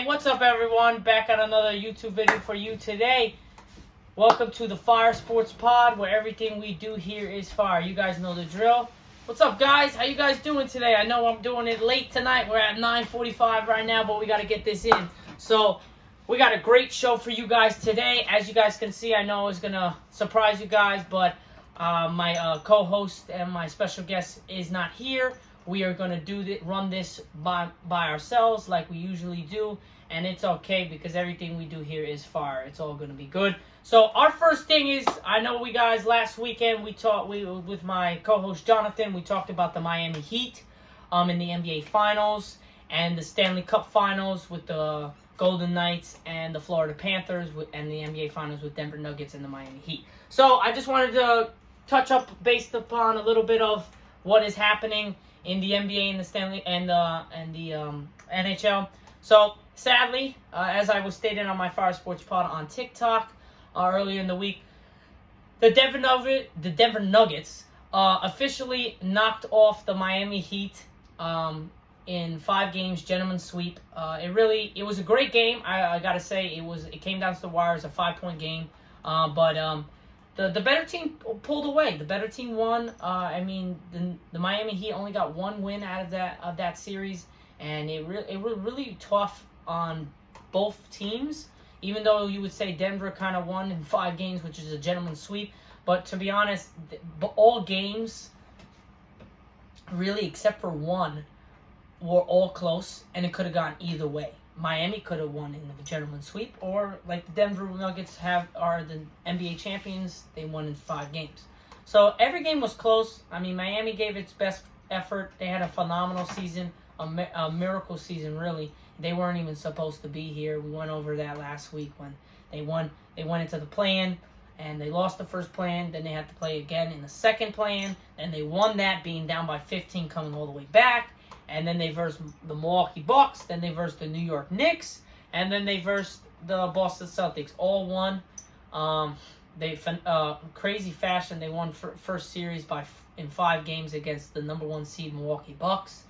Hey, what's up, everyone? Back at another YouTube video for you today. Welcome to the Fire Sports Pod, where everything we do here is fire. You guys know the drill. What's up, guys? How you guys doing today? I know I'm doing it late tonight. We're at 9:45 right now, but we got to get this in. So, we got a great show for you guys today. As you guys can see, I know it's going to surprise you guys, but my co-host and my special guest is not here. We are going to run this by ourselves like we usually do, and it's okay because everything we do here is fire. It's all going to be good. So our first thing is, I know we guys last weekend with my co-host Jonathan, we talked about the Miami Heat in the NBA Finals and the Stanley Cup Finals with the Golden Knights and the Florida Panthers and the NBA Finals with Denver Nuggets and the Miami Heat. So I just wanted to touch up based upon a little bit of what is happening in the NBA and the Stanley and the NHL. So sadly, as I was stating on my Fire Sports Pod on TikTok earlier in the week, the Denver Nuggets officially knocked off the Miami Heat in 5 games, gentleman's sweep. It was a great game. I gotta say it came down to the wire. It was a 5-point game, but the better team pulled away. The better team won. The Miami Heat only got 1 win out of that series, and it was really tough on both teams. Even though you would say Denver kind of won in 5 games, which is a gentleman's sweep, but to be honest, all games, really except for one, were all close, and it could have gone either way. Miami could have won in the gentleman's sweep, or like the Denver Nuggets are the NBA champions, they won in 5 games. So every game was close. I mean, Miami gave its best effort. They had a phenomenal season, a miracle season, really. They weren't even supposed to be here. We went over that last week when they won. They went into the play-in, and they lost the first play-in. Then they had to play again in the second play-in, and they won that, being down by 15, coming all the way back. And then they versed the Milwaukee Bucks. Then they versed the New York Knicks. And then they versed the Boston Celtics. All won. Crazy fashion. They won first series in 5 games against the number 1 seed Milwaukee Bucks.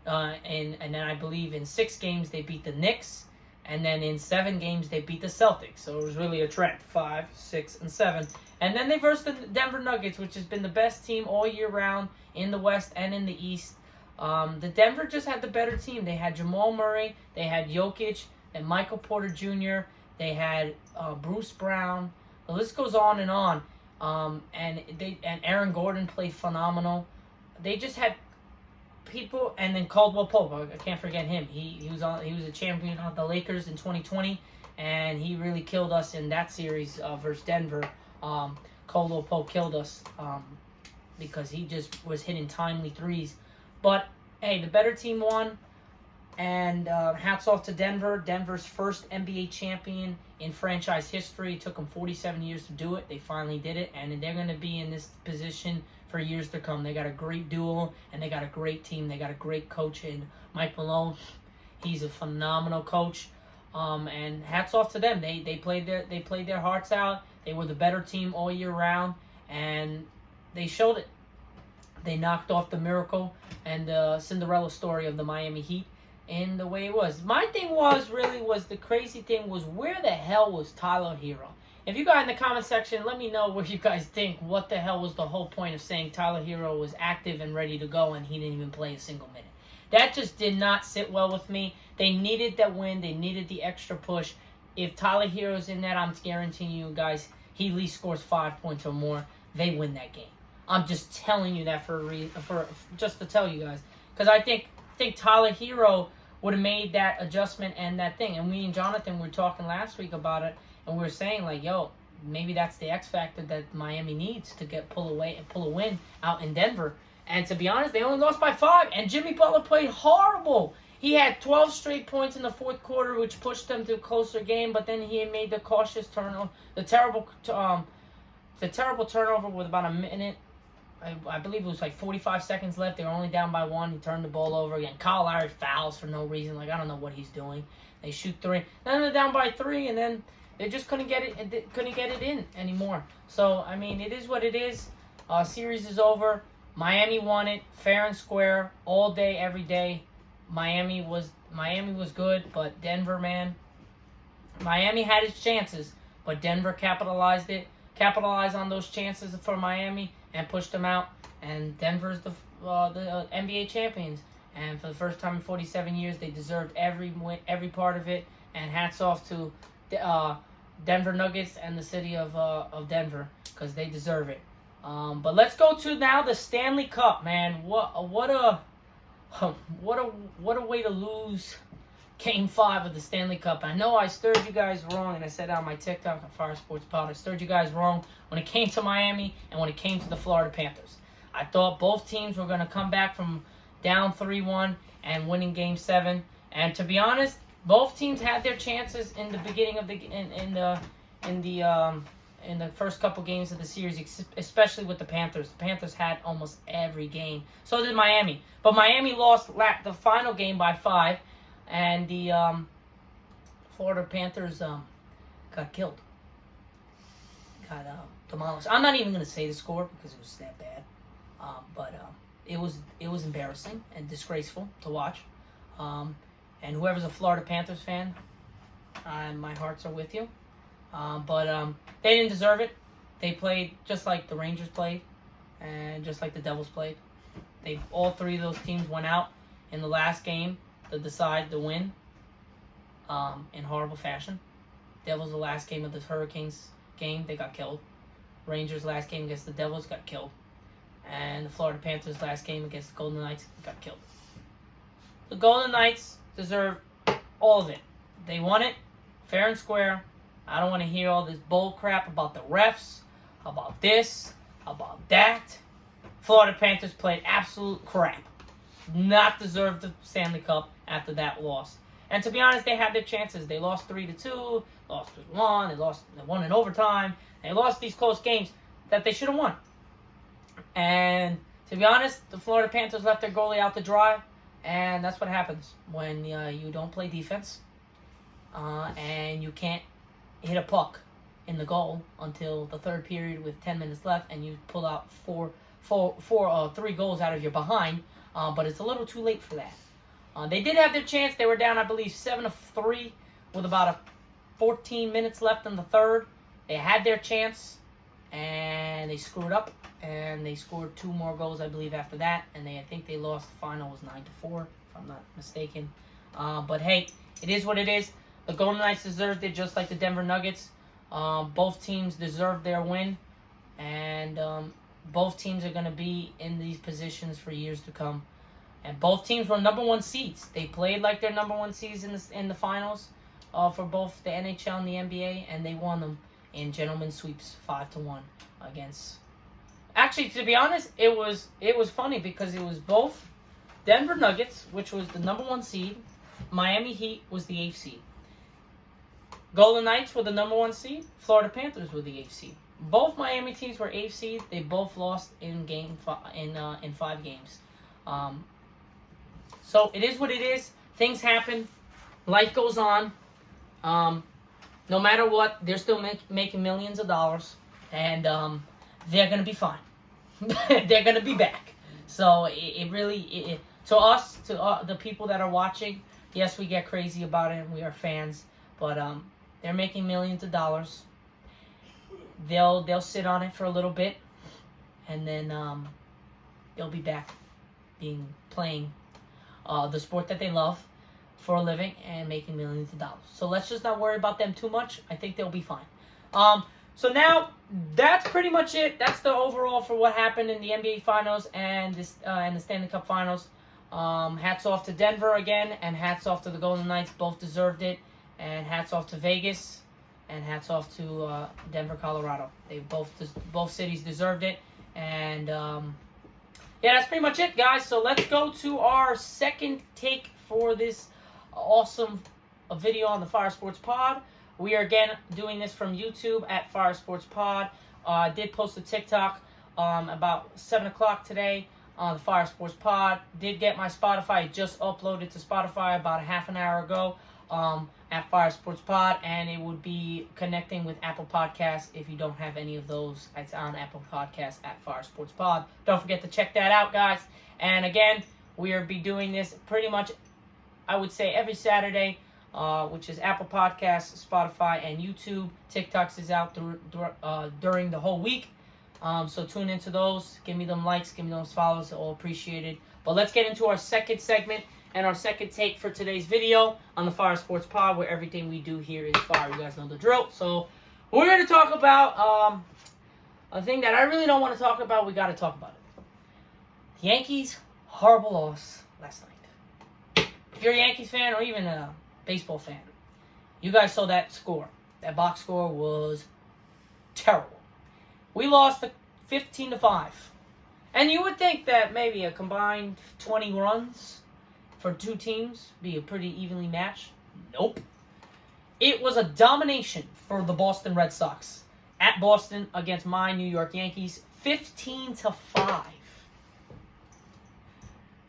And then I believe in 6 games they beat the Knicks. And then in 7 games they beat the Celtics. So it was really a trend. 5, 6, and 7. And then they versed the Denver Nuggets, which has been the best team all year round in the West and in the East. The Denver just had the better team. They had Jamal Murray, they had Jokic, and Michael Porter Jr., they had Bruce Brown. The list goes on and on. And Aaron Gordon played phenomenal. They just had people, and then Caldwell Pope. I can't forget him. He was a champion of the Lakers in 2020, and he really killed us in that series versus Denver. Caldwell Pope killed us because he just was hitting timely threes. But, hey, the better team won, and hats off to Denver. Denver's first NBA champion in franchise history. It took them 47 years to do it. They finally did it, and they're going to be in this position for years to come. They got a great duo, and they got a great team. They got a great coach in Mike Malone. He's a phenomenal coach, and hats off to them. They played their hearts out. They were the better team all year round, and they showed it. They knocked off the miracle and the Cinderella story of the Miami Heat in the way it was. My thing was the crazy thing was, where the hell was Tyler Hero? If you guys in the comment section, let me know what you guys think. What the hell was the whole point of saying Tyler Hero was active and ready to go and he didn't even play a single minute? That just did not sit well with me. They needed that win. They needed the extra push. If Tyler Hero's in that, I'm guaranteeing you guys, he at least scores 5 points or more. They win that game. I'm just telling you that for just to tell you guys, because I think Tyler Hero would have made that adjustment and that thing. And me and Jonathan were talking last week about it, and we were saying like, yo, maybe that's the X factor that Miami needs to pull a win out in Denver. And to be honest, they only lost by 5, and Jimmy Butler played horrible. He had 12 straight points in the fourth quarter, which pushed them to a closer game. But then he made the cautious turnover, the terrible turnover with about a minute. I believe it was like 45 seconds left. They were only down by 1. He turned the ball over again. Kyle Lowry fouls for no reason. Like, I don't know what he's doing. They shoot 3. Then they're down by 3, and then they just couldn't get it in anymore. So, I mean, it is what it is. Series is over. Miami won it, fair and square, all day, every day. Miami was good, but Denver, man, Miami had its chances, but Denver capitalized on those chances for Miami and pushed them out. And Denver's the NBA champions, and for the first time in 47 years, they deserved every part of it. And hats off to Denver Nuggets and the city of Denver, because they deserve it. But let's go to now the Stanley Cup, man. What a way to lose Game 5 of the Stanley Cup. I know I stirred you guys wrong, and I said on my TikTok on Fire Sports Pod, I stirred you guys wrong when it came to Miami and when it came to the Florida Panthers. I thought both teams were going to come back from down 3-1 and winning Game 7. And to be honest, both teams had their chances in the beginning of in the first couple games of the series, especially with the Panthers. The Panthers had almost every game. So did Miami. But Miami lost the final game by 5, and the Florida Panthers got killed. Got demolished. I'm not even going to say the score because it was that bad. But it was embarrassing and disgraceful to watch. And whoever's a Florida Panthers fan, my hearts are with you. But they didn't deserve it. They played just like the Rangers played, and just like the Devils played. All three of those teams went out in the last game to decide to win in horrible fashion. Devils, the last game of the Hurricanes game, they got killed. Rangers, last game against the Devils, got killed. And the Florida Panthers, last game against the Golden Knights, got killed. The Golden Knights deserve all of it. They won it fair and square. I don't want to hear all this bull crap about the refs, about this, about that. Florida Panthers played absolute crap. Not deserved the Stanley Cup after that loss. And to be honest, they had their chances. They lost 3-2, lost 3-1, they won in overtime. They lost these close games that they should have won. And to be honest, the Florida Panthers left their goalie out to dry. And that's what happens when you don't play defense and you can't hit a puck in the goal until the third period with 10 minutes left, and you pull out 3 goals out of your behind. But it's a little too late for that. They did have their chance. They were down, I believe, 7-3 with about 14 minutes left in the third. They had their chance, and they screwed up, and they scored 2 more goals, I believe, after that. And I think they lost. The final was 9-4, if I'm not mistaken. But hey, it is what it is. The Golden Knights deserved it, just like the Denver Nuggets. Both teams deserved their win, and both teams are going to be in these positions for years to come. And both teams were number 1 seeds. They played like their number 1 seeds in the finals for both the NHL and the NBA, and they won them in gentlemen's sweeps 5-1 against. Actually, to be honest, it was funny because it was both Denver Nuggets, which was the number 1 seed. Miami Heat was the 8th seed. Golden Knights were the number 1 seed. Florida Panthers were the 8th seed. Both Miami teams were 8th seed. They both lost in 5 games. So it is what it is. Things happen. Life goes on. No matter what, they're still making millions of dollars, and they're gonna be fine. They're gonna be back. So it really to us, to the people that are watching, yes, we get crazy about it and we are fans, but they're making millions of dollars. They'll sit on it for a little bit, and then they'll be back playing the sport that they love for a living and making millions of dollars. So let's just not worry about them too much. I think they'll be fine. So now that's pretty much it. That's the overall for what happened in the NBA Finals and the Stanley Cup Finals. Hats off to Denver again, and hats off to the Golden Knights. Both deserved it. And hats off to Vegas, and hats off to Denver, Colorado. They both cities deserved it. And yeah, that's pretty much it, guys. So let's go to our second take for this awesome video on the Fire Sports Pod. We are again doing this from YouTube at Fire Sports Pod. I did post a TikTok about 7 o'clock today on the Fire Sports Pod. Did get my Spotify. Just uploaded to Spotify about a half an hour ago at Fire Sports Pod, and it would be connecting with Apple Podcasts. If you don't have any of those, it's on Apple Podcasts at Fire Sports Pod. Don't forget to check that out, guys. And again, we'll be doing this pretty much I would say every Saturday, which is Apple Podcasts, Spotify, and YouTube. TikToks is out during the whole week. So tune into those. Give me them likes. Give me those follows. All appreciated. But let's get into our second segment and our second take for today's video on the Fire Sports Pod, where everything we do here is fire. You guys know the drill. So we're going to talk about a thing that I really don't want to talk about. We got to talk about it. The Yankees' horrible loss last night. If you're a Yankees fan or even a baseball fan, you guys saw that score. That box score was terrible. We lost 15-5. And you would think that maybe a combined 20 runs for two teams be a pretty evenly matched. Nope. It was a domination for the Boston Red Sox at Boston against my New York Yankees, 15-5.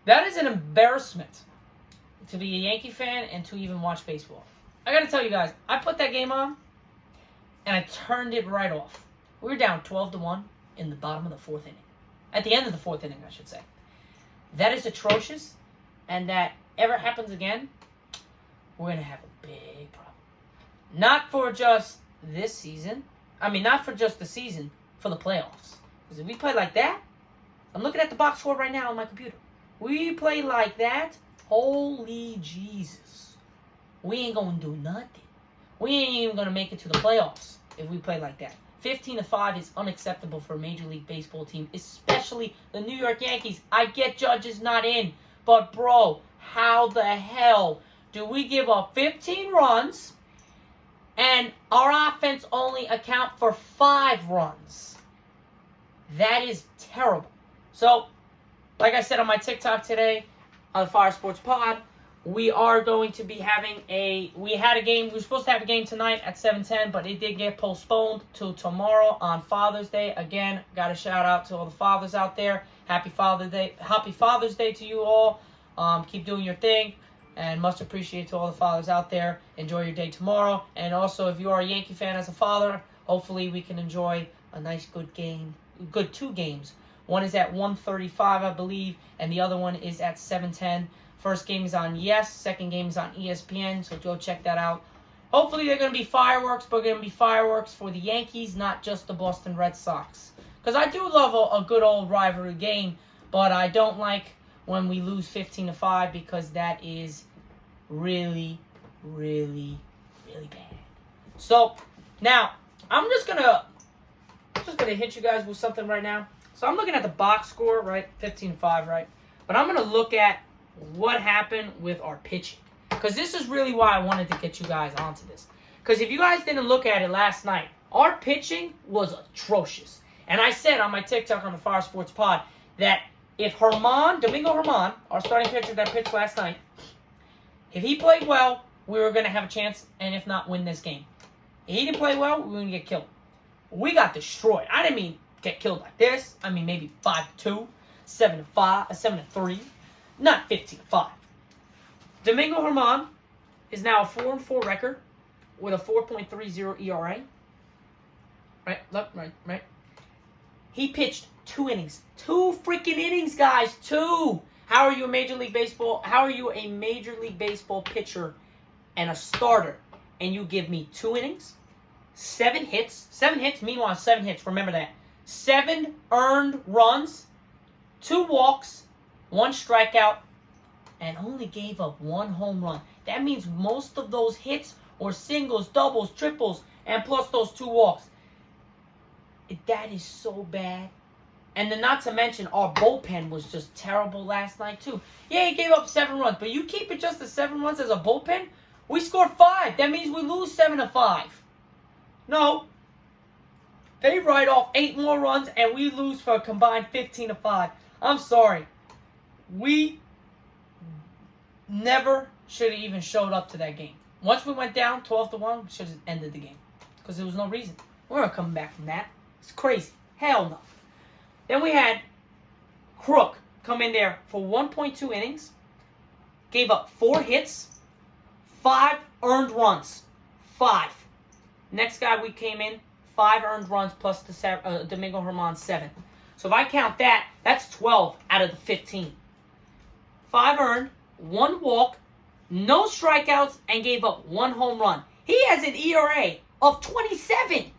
That is an embarrassment to be a Yankee fan and to even watch baseball. I got to tell you guys, I put that game on and I turned it right off. We were down 12-1 in the bottom of the fourth inning. At the end of the fourth inning, I should say. That is atrocious. And that ever happens again, we're going to have a big problem. Not for just this season. I mean, not for just the season, for the playoffs. Because if we play like that, I'm looking at the box score right now on my computer. We play like that, holy Jesus. We ain't going to do nothing. We ain't even going to make it to the playoffs if we play like that. 15-5 is unacceptable for a Major League Baseball team, especially the New York Yankees. I get Judge is not in, but bro, how the hell do we give up 15 runs and our offense only account for 5 runs? That is terrible. So, like I said on my TikTok today, on the Fire Sports Pod, we are going to be having we were supposed to have a game tonight at 7:10, but it did get postponed to tomorrow on Father's Day. Again, got a shout out to all the fathers out there. Happy Father's Day to you all. Keep doing your thing, and much appreciated to all the fathers out there. Enjoy your day tomorrow. And also, if you are a Yankee fan as a father, hopefully we can enjoy a nice, good 2 games. One is at 1:35, I believe, and the other one is at 7:10. First game is on Yes. Second game is on ESPN, so go check that out. Hopefully they're going to be fireworks, but going to be fireworks for the Yankees, not just the Boston Red Sox. Because I do love a good old rivalry game, but I don't like when we lose 15-5 because that is really, really, really bad. So, now, I'm just gonna hit you guys with something right now. So I'm looking at the box score, right? 15-5, right? But I'm going to look at what happened with our pitching. Because this is really why I wanted to get you guys onto this. Because if you guys didn't look at it last night, our pitching was atrocious. And I said on my TikTok on the Fire Sports Pod that if Domingo Germán, our starting pitcher that pitched last night, if he played well, we were going to have a chance, and if not, win this game. If he didn't play well, we were going to get killed. We got destroyed. I didn't mean get killed like this. I mean maybe 5-2, 7-5, 7-3. Not 15-5. Domingo Germán is now a 4-4 record with a 4.30 ERA. Right, look, right. He pitched 2 innings. 2 freaking innings, guys. 2. How are you a Major League Baseball pitcher and a starter, and you give me 2 innings, 7 hits? 7 hits, meanwhile 7 hits. Remember that. 7 earned runs, 2 walks, 1 strikeout, and only gave up 1 home run. That means most of those hits were singles, doubles, triples, and plus those 2 walks. That is so bad. And then not to mention, our bullpen was just terrible last night too. Yeah, he gave up 7 runs, but you keep it just to 7 runs as a bullpen? We scored 5. That means we lose 7-5. No. They write off 8 more runs, and we lose for a combined 15-5. I'm sorry. We never should have even showed up to that game. Once we went down 12-1, we should have ended the game. Because there was no reason. We're not coming back from that. It's crazy. Hell no. Then we had Crook come in there for 1.2 innings. Gave up 4 hits. 5 earned runs. 5. Next guy we came in, 5 earned runs plus the Domingo Germán 7. So if I count that, that's 12 out of the 15. 5 earned, 1 walk, no strikeouts, and gave up 1 home run. He has an ERA of 27.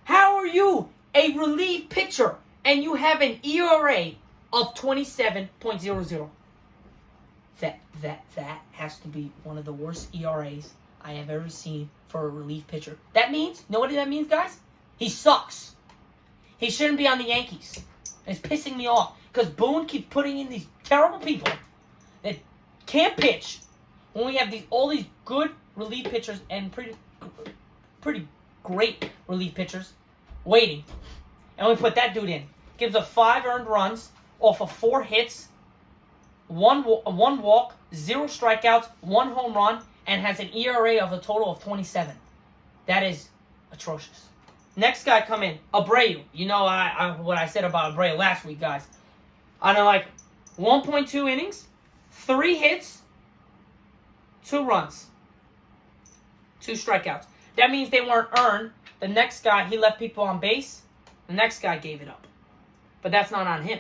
How are you a relief pitcher and you have an ERA of 27.00? That has to be one of the worst ERAs I have ever seen for a relief pitcher. That means, you know what that means, guys? He sucks. He shouldn't be on the Yankees. It's pissing me off because Boone keeps putting in these terrible people that can't pitch when we have all these good relief pitchers and pretty great relief pitchers waiting. And we put that dude in. Gives up 5 earned runs off of 4 hits, 1 walk, 0 strikeouts, 1 home run, and has an ERA of a total of 27. That is atrocious. Next guy come in, Abreu. You know what I said about Abreu last week, guys. I know, like 1.2 innings, 3 hits, 2 runs, 2 strikeouts. That means they weren't earned. The next guy, he left people on base. The next guy gave it up. But that's not on him.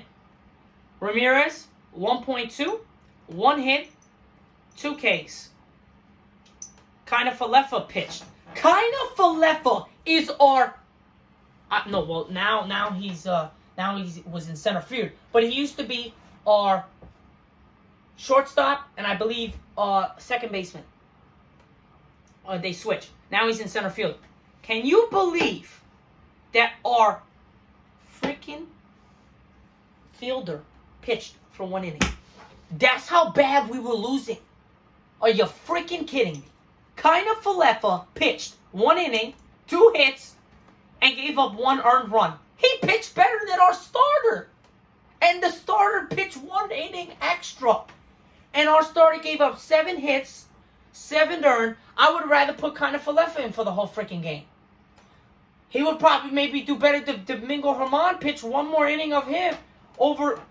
Ramirez, 1.2, 1 hit, 2 Ks. Kinda Falefa pitched. Kinda Falefa is our... now he was in center field. But he used to be our shortstop and I believe second baseman. They switched. Now he's in center field. Can you believe that our freaking fielder pitched for 1 inning? That's how bad we were losing. Are you freaking kidding me? Kinda Falefa pitched 1 inning, 2 hits, and gave up 1 earned run. He pitched better than our starter. And the starter pitched 1 inning extra. And our starter gave up 7 hits, 7 earned. I would rather put Kinda Falefa in for the whole freaking game. He would probably maybe do better than Domingo Germán pitch 1 more inning of him over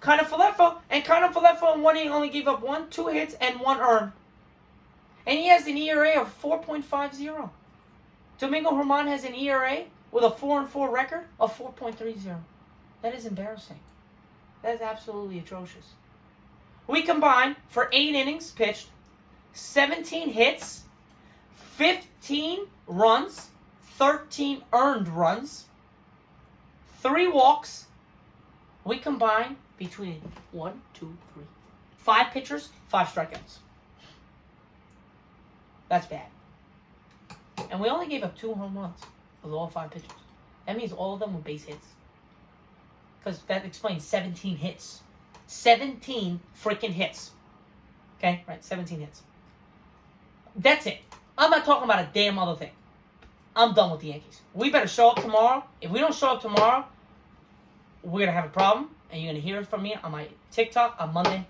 Kinda Falefa. And Kinda Falefa in 1 inning only gave up 2 hits, and 1 earned. And he has an ERA of 4.50. Domingo Germán has an ERA with a 4-4 record of 4.30. That is embarrassing. That is absolutely atrocious. We combined for 8 innings pitched, 17 hits, 15 runs, 13 earned runs, 3 walks. We combined between 5 pitchers, 5 strikeouts. That's bad. And we only gave up 2 home runs with all 5 pitchers. That means all of them were base hits. Because that explains 17 hits. 17 freaking hits. Okay? Right, 17 hits. That's it. I'm not talking about a damn other thing. I'm done with the Yankees. We better show up tomorrow. If we don't show up tomorrow, we're going to have a problem. And you're going to hear it from me on my TikTok on Monday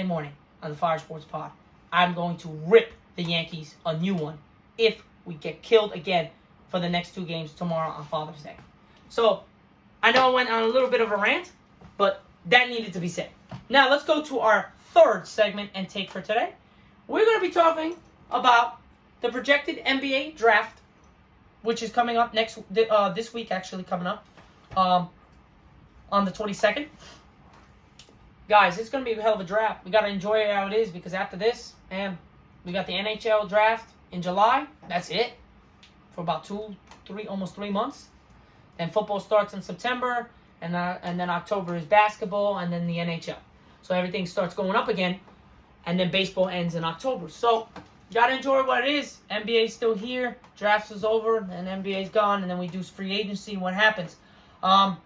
morning on the Fire Sports Pod. I'm going to rip the Yankees a new one if we get killed again for the next 2 games tomorrow on Father's Day. So, I know I went on a little bit of a rant, but that needed to be said. Now, let's go to our 3rd segment and take for today. We're going to be talking about the projected NBA draft, which is coming up this week, actually coming up on the 22nd. Guys, it's going to be a hell of a draft. We got to enjoy it how it is because after this, man, we got the NHL draft in July. That's it for about almost 3 months. Then football starts in September, and then October is basketball, and then the NHL. So everything starts going up again, and then baseball ends in October. So gotta enjoy what it is. NBA's still here, draft is over, and NBA's gone, and then we do free agency and what happens. But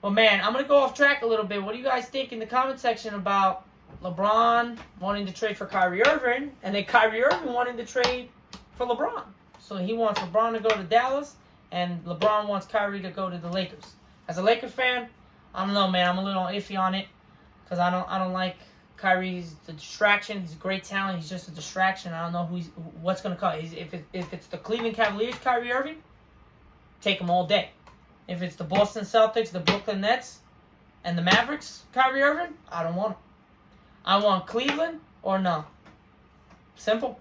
man, I'm gonna go off track a little bit. What do you guys think in the comment section about LeBron wanting to trade for Kyrie Irving, and then Kyrie Irving wanting to trade for LeBron? So he wants LeBron to go to Dallas, and LeBron wants Kyrie to go to the Lakers. As a Lakers fan, I don't know, man. I'm a little iffy on it because I don't like Kyrie's the distraction. He's a great talent. He's just a distraction. I don't know what's going to come. If it's the Cleveland Cavaliers, Kyrie Irving, take him all day. If it's the Boston Celtics, the Brooklyn Nets, and the Mavericks, Kyrie Irving, I don't want him. I want Cleveland or no. Simple.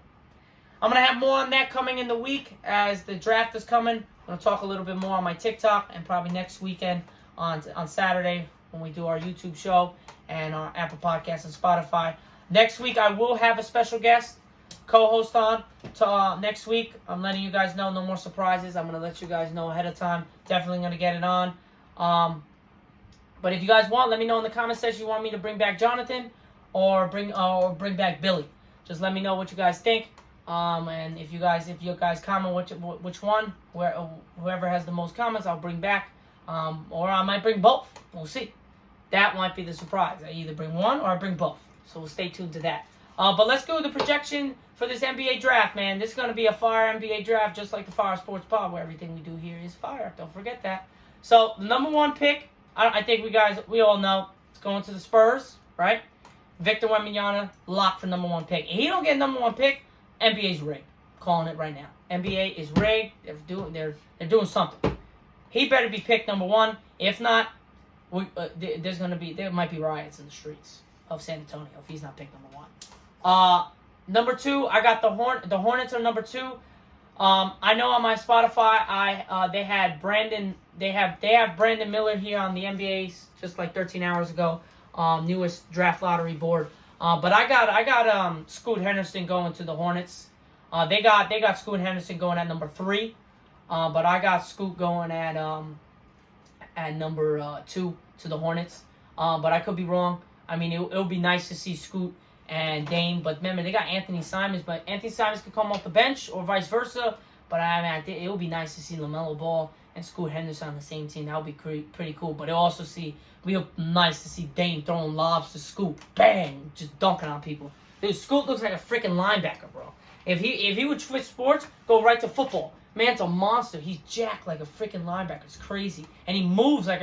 I'm going to have more on that coming in the week as the draft is coming. I'm going to talk a little bit more on my TikTok and probably next weekend on Saturday when we do our YouTube show and our Apple Podcasts and Spotify. Next week, I will have a special guest co-host on next week. I'm letting you guys know, no more surprises. I'm going to let you guys know ahead of time. Definitely going to get it on. But if you guys want, let me know in the comment section you want me to bring back Jonathan or bring back Billy. Just let me know what you guys think. And if you guys comment which one, whoever has the most comments, I'll bring back. Or I might bring both. We'll see. That might be the surprise. I either bring one or I bring both. So we'll stay tuned to that. But let's go with the projection for this NBA draft, man. This is going to be a fire NBA draft, just like the Fire Sports Pod, where everything we do here is fire. Don't forget that. So the number one pick, I think we all know, it's going to the Spurs, right? Victor Wembanyama, lock for number one pick. If he don't get number one pick, NBA's rigged. Calling it right now. NBA is rigged. They're doing something. He better be picked number one. If not, there might be riots in the streets of San Antonio if he's not picked number one. Number two, I got the Hornets are number two. I know on my Spotify, they had Brandon. They have Brandon Miller here on the NBA's just like 13 hours ago. Newest draft lottery board. But I got Scoot Henderson going to the Hornets. They got Scoot Henderson going at number 3. But I got Scoot going at number 2 to the Hornets. But I could be wrong. I mean, it'll be nice to see Scoot and Dame. But remember, they got Anthony Simons. But Anthony Simons could come off the bench or vice versa. But I think it would be nice to see LaMelo Ball and Scoot Henderson on the same team. That would be pretty cool. But it'll also be nice to see Dame throwing lobs to Scoot. Bang! Just dunking on people. Dude, Scoot looks like a freaking linebacker, bro. If he would switch sports, go right to football. Man's a monster. He's jacked like a freaking linebacker. It's crazy. And he moves like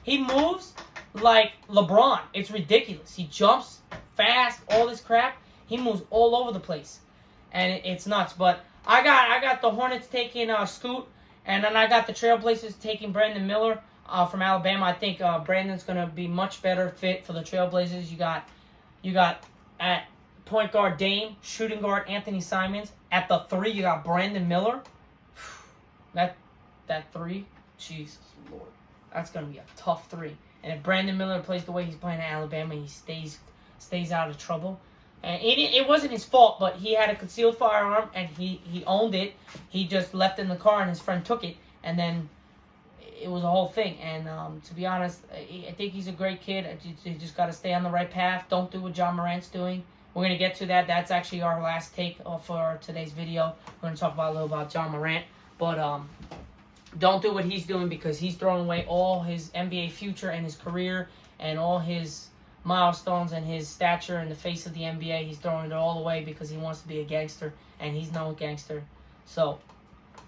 he moves like LeBron. It's ridiculous. He jumps fast, all this crap. He moves all over the place. And it's nuts. But I got the Hornets taking Scoot. And then I got the Trailblazers taking Brandon Miller from Alabama. I think Brandon's going to be much better fit for the Trailblazers. You got at point guard Dame, shooting guard Anthony Simons. At the 3, you got Brandon Miller. That 3, Jesus Lord, that's gonna be a tough 3. And if Brandon Miller plays the way he's playing at Alabama, he stays out of trouble. And it wasn't his fault, but he had a concealed firearm and he owned it. He just left it in the car and his friend took it, and then it was a whole thing. And to be honest, I think he's a great kid. You just got to stay on the right path. Don't do what John Morant's doing. We're going to get to that. That's actually our last take for today's video. We're going to talk a little about John Morant. But don't do what he's doing, because he's throwing away all his NBA future and his career and all his milestones and his stature in the face of the NBA. He's throwing it all away because he wants to be a gangster, and he's no gangster. So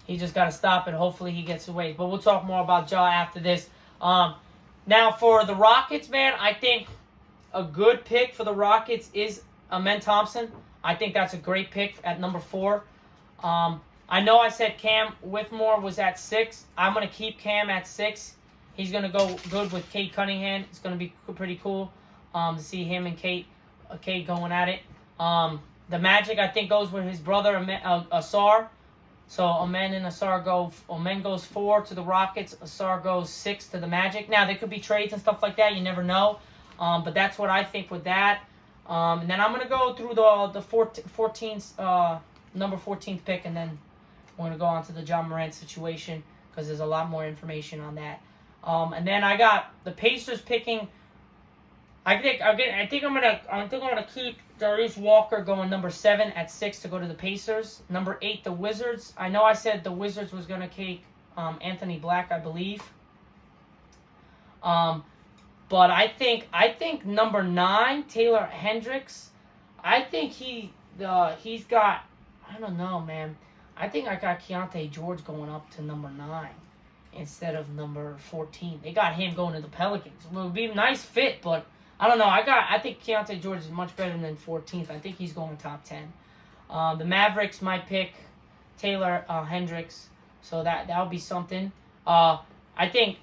he just got to stop it. Hopefully he gets away. But we'll talk more about Ja after this. Now for the Rockets, man, I think a good pick for the Rockets is Amen Thompson. I think that's a great pick at number 4. I know I said Cam Whitmore was at 6. I'm going to keep Cam at 6. He's going to go good with Kate Cunningham. It's going to be pretty cool to see him and Kate going at it. The Magic, I think, goes with his brother, Asar. So Amen and Asar go. Amen goes 4 to the Rockets. Asar goes 6 to the Magic. Now, there could be trades and stuff like that. You never know. But that's what I think with that. And then I'm going to go through the 14th, number 14th pick, and then we're going to go on to the John Morant situation, because there's a lot more information on that. And then I got the Pacers picking. I think I'm gonna keep Darius Walker going number 7 at 6 to go to the Pacers. Number 8, the Wizards. I know I said the Wizards was gonna take Anthony Black, I believe. But I think number 9, Taylor Hendricks. I think he's got. I don't know, man. I think I got Keontae George going up to number 9 instead of number 14. They got him going to the Pelicans. It would be a nice fit, but I don't know. I think Keontae George is much better than 14th. I think he's going top 10. The Mavericks might pick Taylor Hendricks, so that would be something. I think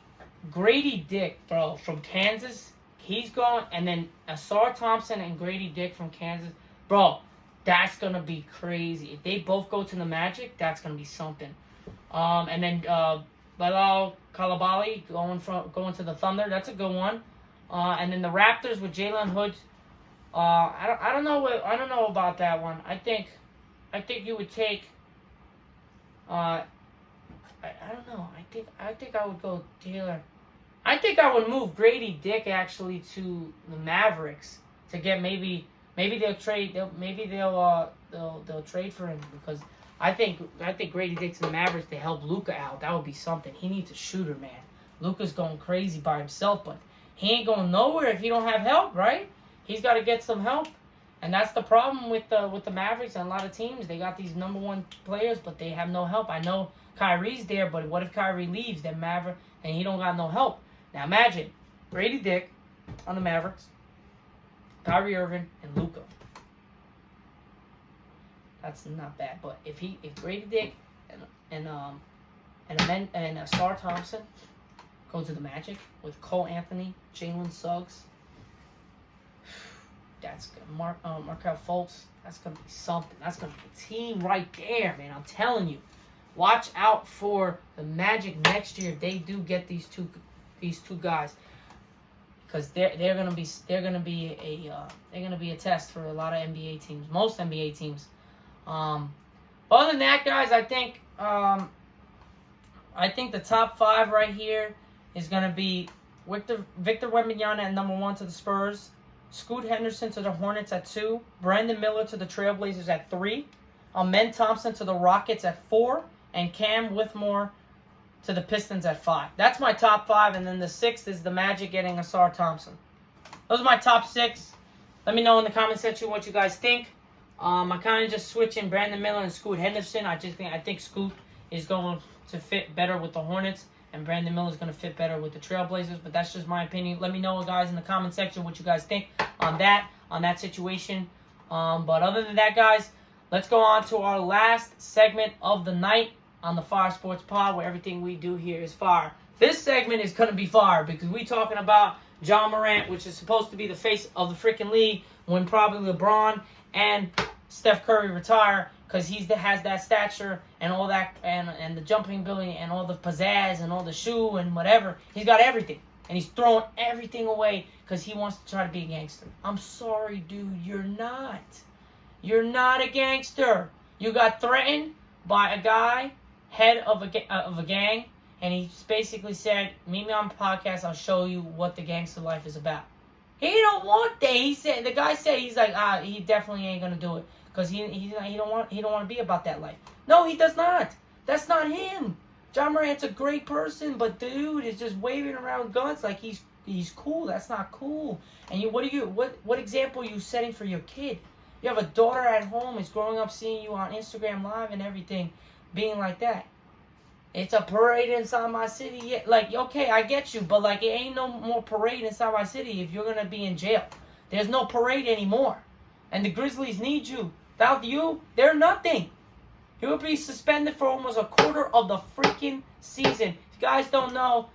Grady Dick, bro, from Kansas, he's going, and then Asar Thompson and Grady Dick from Kansas, bro. That's going to be crazy. If they both go to the Magic, that's going to be something. And then Bilal Coulibaly going to the Thunder. That's a good one. And then the Raptors with Jalen Hood. I don't know about that one. I think you would take. I don't know. I think I would go Taylor. I think I would move Grady Dick actually to the Mavericks to get maybe they'll trade they'll trade for him because I think Grady Dick's in the Mavericks to help Luka out. That would be something. He needs a shooter, man. Luka's going crazy by himself, but he ain't going nowhere if he don't have help, right? He's got to get some help. And that's the problem with the Mavericks and a lot of teams. They got these number one players, but they have no help. I know Kyrie's there, but what if Kyrie leaves, then Maverick, and he don't got no help? Now imagine Grady Dick on the Mavericks, Kyrie Irving, and Luka. That's not bad. But if Grady Dick and Star Thompson go to the Magic with Cole Anthony, Jalen Suggs. That's good. Markelle Fultz. That's gonna be something. That's gonna be a team right there, man. I'm telling you. Watch out for the Magic next year if they do get these two guys, because they're gonna be a test for a lot of NBA teams, most NBA teams. Other than that, guys, I think the top 5 right here is gonna be Victor Wembanyama at number 1 to the Spurs. Scoot Henderson to the Hornets at 2. Brandon Miller to the Trailblazers at 3. Amen Thompson to the Rockets at 4. And Cam Whitmore to the Pistons at 5. That's my top 5. And then the 6th is the Magic getting Asar Thompson. Those are my top 6. Let me know in the comment section what you guys think. I kind of just switching Brandon Miller and Scoot Henderson. I think Scoot is going to fit better with the Hornets. And Brandon Miller is going to fit better with the Trailblazers. But that's just my opinion. Let me know, guys, in the comment section what you guys think on that situation. But other than that, guys, let's go on to our last segment of the night on the Fire Sports Pod, where everything we do here is fire. This segment is going to be fire because we're talking about John Morant, which is supposed to be the face of the freaking league when probably LeBron and Steph Curry retire, because he has that stature and all that, and the jumping ability and all the pizzazz and all the shoe and whatever. He's got everything. And he's throwing everything away because he wants to try to be a gangster. I'm sorry, dude. You're not. You're not a gangster. You got threatened by a guy, head of a gang, and he basically said, meet me on the podcast, I'll show you what the gangster life is about. He don't want that. The guy said, he's like, he definitely ain't going to do it. Because he don't want to be about that life. No, he does not. That's not him. John Morant's a great person, but dude is just waving around guns like he's cool. That's not cool. And what example are you setting for your kid? You have a daughter at home is growing up seeing you on Instagram Live and everything, being like that. It's a parade inside my city. Yeah, like, okay, I get you, but like it ain't no more parade inside my city if you're gonna be in jail. There's no parade anymore. And the Grizzlies need you. Without you, they're nothing. He will be suspended for almost a quarter of the freaking season. If you guys don't know,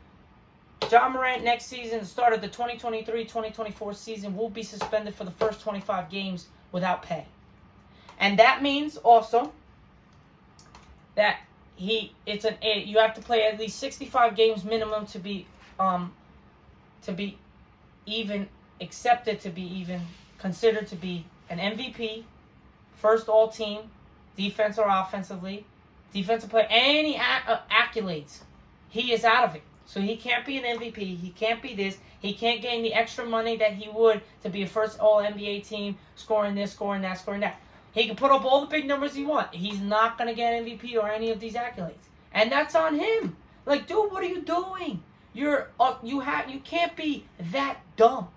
John Morant next season, the start of the 2023-2024 season, will be suspended for the first 25 games without pay. And that means also that you have to play at least 65 games minimum to be even accepted, to be even considered to be an MVP, first all-team, defense or offensively, defensive player, any accolades. He is out of it. So he can't be an MVP. He can't be this. He can't gain the extra money that he would to be a first all-NBA team, scoring this, scoring that, scoring that. He can put up all the big numbers he wants. He's not going to get MVP or any of these accolades. And that's on him. Like, dude, what are you doing? You can't be that dumb.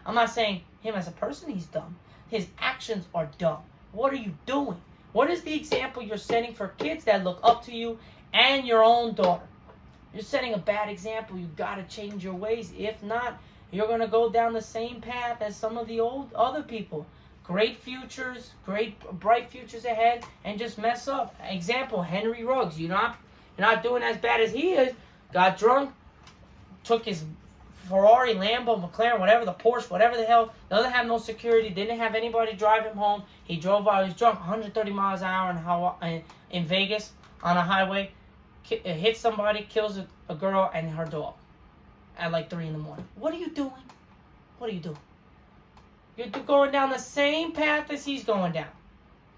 I'm not saying him as a person, he's dumb. His actions are dumb. What are you doing? What is the example you're setting for kids that look up to you and your own daughter? You're setting a bad example. You got to change your ways. If not, you're going to go down the same path as some of the other people. Great futures, bright futures ahead, and just mess up. Example, Henry Ruggs. You're not doing as bad as he is. Got drunk, took his Ferrari, Lambo, McLaren, whatever, the Porsche, whatever the hell. Doesn't have no security. Didn't have anybody drive him home. He drove out. He was drunk 130 miles an hour in Vegas on a highway. hits somebody, kills a girl and her dog at like 3 in the morning. What are you doing? What are you doing? You're going down the same path as he's going down.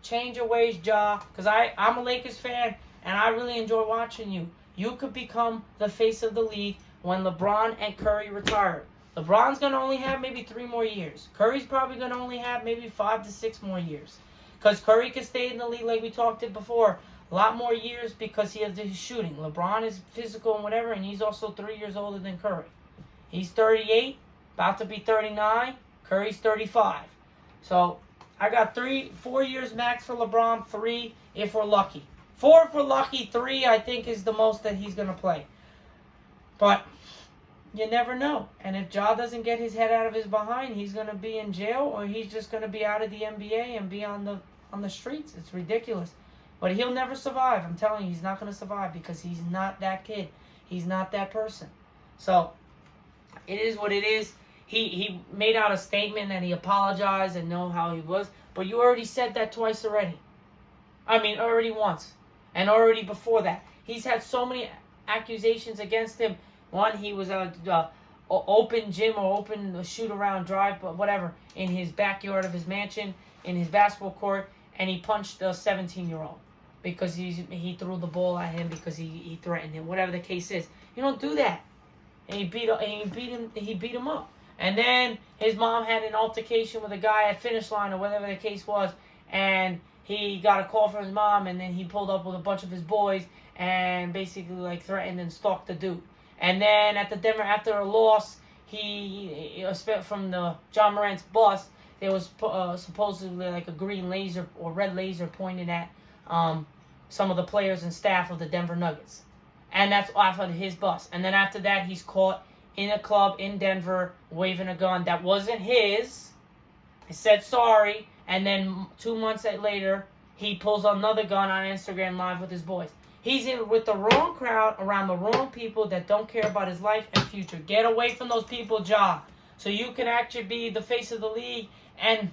Change your ways, Ja. Because I'm a Lakers fan, and I really enjoy watching you. You could become the face of the league when LeBron and Curry retire. LeBron's going to only have maybe 3 more years. Curry's probably going to only have maybe 5 to 6 more years. Because Curry could stay in the league like we talked it before. A lot more years because he has his shooting. LeBron is physical and whatever, and he's also 3 years older than Curry. He's 38, about to be 39. Curry's 35. So I got 4 years max for LeBron, 3 if we're lucky. 4 if we're lucky, 3 I think is the most that he's going to play. But you never know. And if Ja doesn't get his head out of his behind, he's going to be in jail or he's just going to be out of the NBA and be on the streets. It's ridiculous. But he'll never survive. I'm telling you, he's not going to survive because he's not that kid. He's not that person. So it is what it is. He made out a statement and he apologized and know how he was. But you already said that twice already. I mean, already once. And already before that. He's had so many accusations against him. One, he was a open gym or open shoot-around drive, but whatever, in his backyard of his mansion, in his basketball court, and he punched a 17-year-old because he threw the ball at him because he threatened him. Whatever the case is, you don't do that. And he beat him up. And then his mom had an altercation with a guy at finish line or whatever the case was, and he got a call from his mom, and then he pulled up with a bunch of his boys and basically like threatened and stalked the dude. And then at the Denver, after a loss, he from the John Morant's bus, there was supposedly like a green laser or red laser pointed at some of the players and staff of the Denver Nuggets. And that's off of his bus. And then after that, he's caught in a club in Denver waving a gun that wasn't his. He said sorry. And then 2 months later, he pulls another gun on Instagram Live with his boys. He's in with the wrong crowd, around the wrong people that don't care about his life and future. Get away from those people, Ja. So you can actually be the face of the league and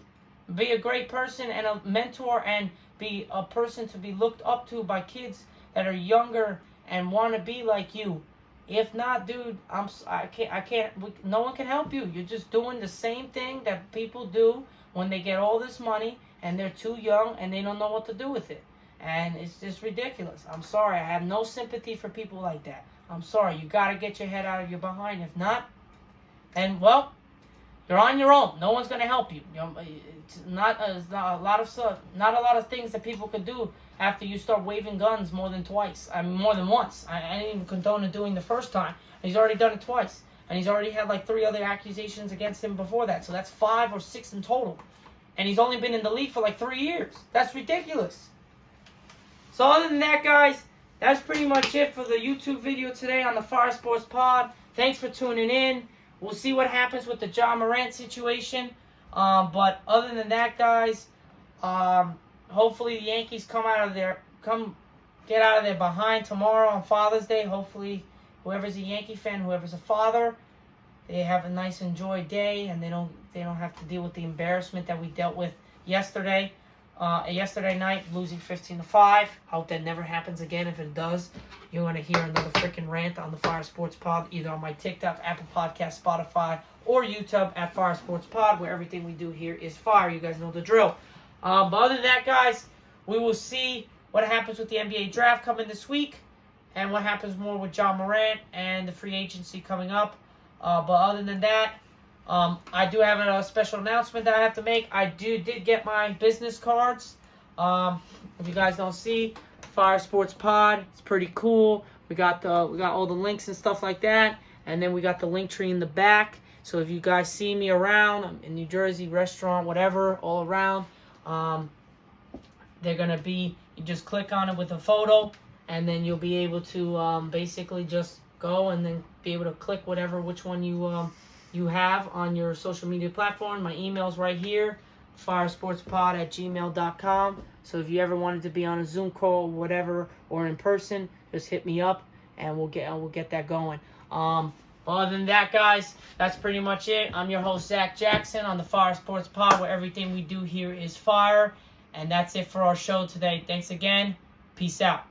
be a great person and a mentor and be a person to be looked up to by kids that are younger and want to be like you. If not, dude, I can't. No one can help you. You're just doing the same thing that people do when they get all this money and they're too young and they don't know what to do with it. And it's just ridiculous. I'm sorry. I have no sympathy for people like that. I'm sorry. You got to get your head out of your behind. If not, then, well, you're on your own. No one's going to help you. It's not a lot of things that people could do after you start waving guns more than twice. I mean, more than once. I didn't even condone it doing the first time. He's already done it twice. And he's already had like 3 other accusations against him before that. So that's 5 or 6 in total. And he's only been in the league for like 3 years. That's ridiculous. So other than that, guys, that's pretty much it for the YouTube video today on the Fire Sports Pod. Thanks for tuning in. We'll see what happens with the John Morant situation. But other than that, guys, hopefully the Yankees get out of their behind tomorrow on Father's Day. Hopefully, whoever's a Yankee fan, whoever's a father, they have a nice enjoy day and they don't have to deal with the embarrassment that we dealt with yesterday. Yesterday night, losing 15-5. Hope that never happens again. If it does, you're going to hear another freaking rant on the Fire Sports Pod, either on my TikTok, Apple Podcast, Spotify, or YouTube at Fire Sports Pod, where everything we do here is fire. You guys know the drill. But other than that, guys, we will see what happens with the NBA draft coming this week and what happens more with John Morant and the free agency coming up. But other than that, I do have a special announcement that I have to make. I did get my business cards. If you guys don't see, Fire Sports Pod, it's pretty cool. We got all the links and stuff like that, and then we got the link tree in the back. So if you guys see me around, I'm in New Jersey, restaurant, whatever, all around, they're gonna be. You just click on it with a photo, and then you'll be able to basically just go and then be able to click which one you have on your social media platform. My email's right here, firesportspod@gmail.com. So if you ever wanted to be on a Zoom call or whatever, or in person, just hit me up and we'll get that going. But other than that, guys, that's pretty much it. I'm your host, Zach Jackson, on the Fire Sports Pod, where everything we do here is fire. And that's it for our show today. Thanks again. Peace out.